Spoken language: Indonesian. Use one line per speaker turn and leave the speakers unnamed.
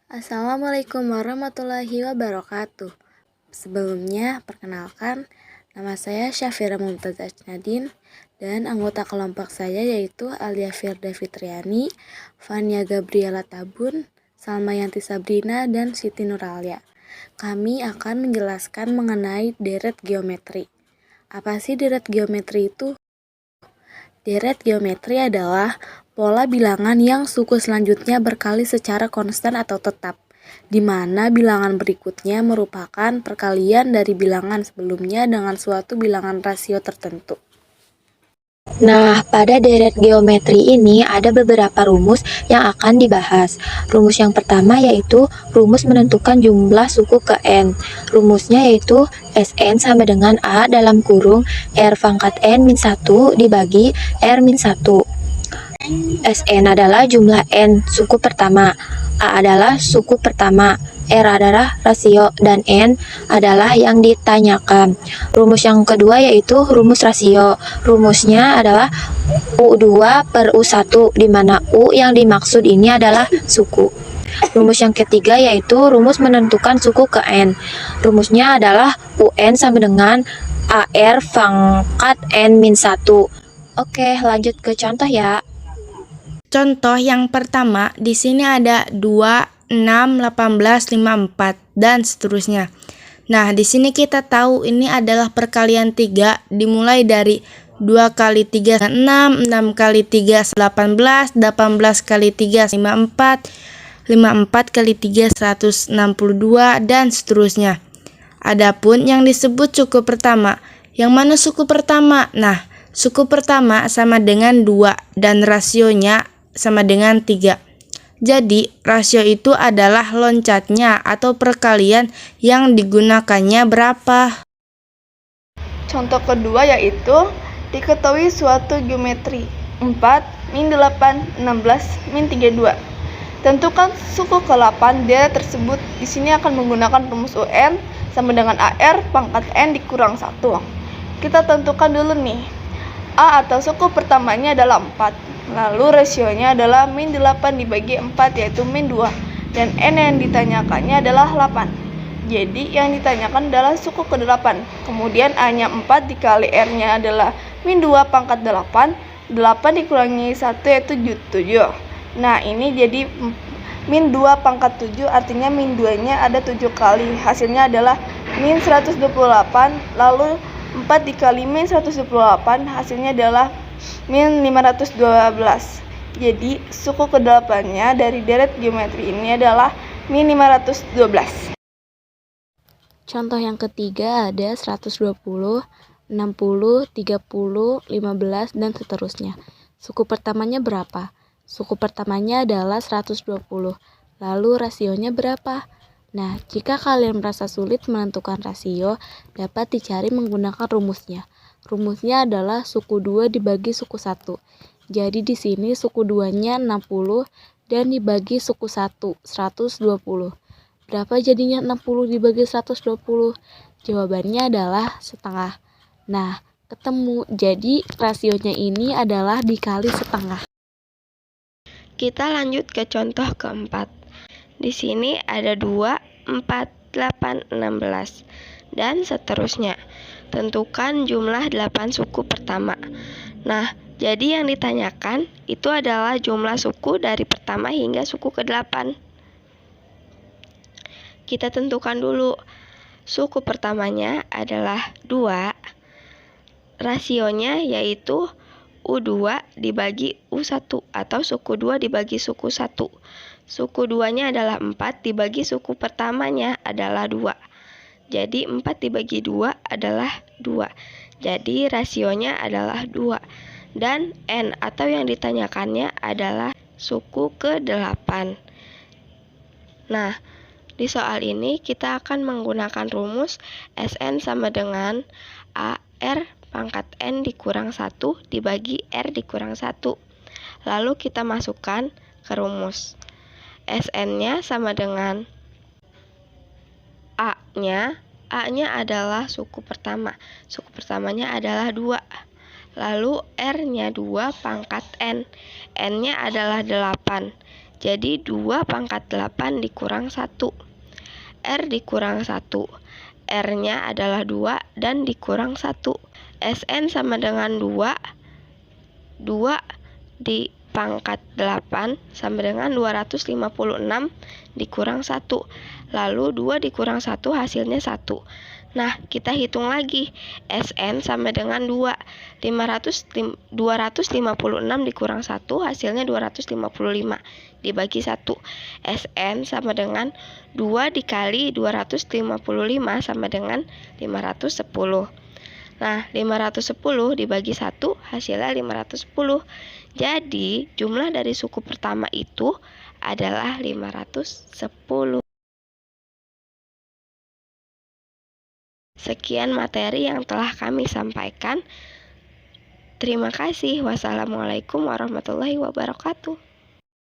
Assalamualaikum warahmatullahi wabarakatuh. Sebelumnya, perkenalkan, nama saya Syafira Mumtazah Nadin dan anggota kelompok saya yaitu Alia Firda Fitriani, Fania Gabriela Tabun, Salma Yanti Sabrina, dan Siti Nuralia. Kami akan menjelaskan mengenai deret geometri. Apa sih deret geometri itu? Deret geometri adalah pola bilangan yang suku selanjutnya berkali secara konstan atau tetap, di mana bilangan berikutnya merupakan perkalian dari bilangan sebelumnya dengan suatu bilangan rasio tertentu.
Nah, pada deret geometri ini ada beberapa rumus yang akan dibahas. Rumus yang pertama yaitu rumus menentukan jumlah suku ke N. Rumusnya yaitu Sn sama dengan A dalam kurung R pangkat N min 1 dibagi R min 1. Sn adalah jumlah N suku pertama, A adalah suku pertama, R adalah rasio, dan N adalah yang ditanyakan. Rumus yang kedua yaitu rumus rasio. Rumusnya adalah U2 per U1, di mana U yang dimaksud ini adalah suku. Rumus yang ketiga yaitu rumus menentukan suku ke N. Rumusnya adalah UN sama dengan AR pangkat N min 1. Oke, lanjut ke contoh ya.
Contoh yang pertama, di sini ada 2, 6, 18, 54, dan seterusnya. Nah, di sini kita tahu ini adalah perkalian 3, dimulai dari 2 kali 3, 6, 6 kali 3, 18, 18 kali 3, 54, 54 kali 3, 162, dan seterusnya. Adapun yang disebut suku pertama, yang mana suku pertama? Nah, suku pertama sama dengan 2 dan rasionya sama dengan 3. Jadi, rasio itu adalah loncatnya atau perkalian yang digunakannya berapa.
Contoh kedua yaitu diketahui suatu geometri 4, min 8, 16, min 32. Tentukan suku ke-8 deret tersebut. Di sini akan menggunakan rumus UN sama dengan AR pangkat N dikurang 1. Kita tentukan dulu nih. A atau suku pertamanya adalah 4. Lalu rasionya adalah min 8 dibagi 4 yaitu min 2. Dan N yang ditanyakannya adalah 8. Jadi yang ditanyakan adalah suku ke-8. Kemudian A-nya 4 dikali R-nya adalah min 2 pangkat 8. 8 dikurangi 1 yaitu 7. Nah ini jadi min 2 pangkat 7 artinya min 2-nya ada 7 kali. Hasilnya adalah min 128. Lalu 4 dikali min 128 hasilnya adalah min 512. Jadi suku ke-8-nya dari deret geometri ini adalah min 512.
Contoh yang ketiga ada 120, 60, 30, 15, dan seterusnya. Suku pertamanya berapa? Suku pertamanya adalah 120. Lalu rasionya berapa? Nah, jika kalian merasa sulit menentukan rasio, dapat dicari menggunakan rumusnya. Rumusnya adalah suku 2 dibagi suku 1. Jadi di sini suku 2-nya 60 dan dibagi suku 1, 120. Berapa jadinya 60 dibagi 120? Jawabannya adalah setengah. Nah, ketemu. Jadi rasionya ini adalah dikali setengah.
Kita lanjut ke contoh keempat. Di sini ada 2, 4, 8, 16, dan seterusnya. Tentukan jumlah 8 suku pertama. Nah, jadi yang ditanyakan itu adalah jumlah suku dari pertama hingga suku ke-8. Kita tentukan dulu. Suku pertamanya adalah 2. Rasionya yaitu U2 dibagi U1 atau suku 2 dibagi suku 1. Suku 2-nya adalah 4 dibagi suku pertamanya adalah 2. Jadi 4 dibagi 2 adalah 2. Jadi rasionya adalah 2. Dan N atau yang ditanyakannya adalah suku ke-8. Nah, di soal ini kita akan menggunakan rumus Sn sama dengan AR pangkat N dikurang 1 dibagi R dikurang 1. Lalu kita masukkan ke rumus. Sn-nya sama dengan A-nya. A-nya adalah suku pertama. Suku pertamanya adalah 2. Lalu R-nya 2 pangkat N. N-nya adalah 8. Jadi 2 pangkat 8 dikurang 1. R dikurang 1. R-nya adalah 2 dan dikurang 1. Sn sama dengan 2. 2 di pangkat 8 sama dengan 256 dikurang 1. Lalu 2 dikurang 1 hasilnya 1. Nah, kita hitung lagi. Sn sama dengan 2. 256 dikurang 1 hasilnya 255 dibagi 1. Sn sama dengan 2 dikali 255 sama dengan 510. Nah, 510 dibagi 1 hasilnya 510. Jadi, jumlah dari suku pertama itu adalah 510. Sekian materi yang telah kami sampaikan. Terima kasih. Wassalamualaikum warahmatullahi wabarakatuh.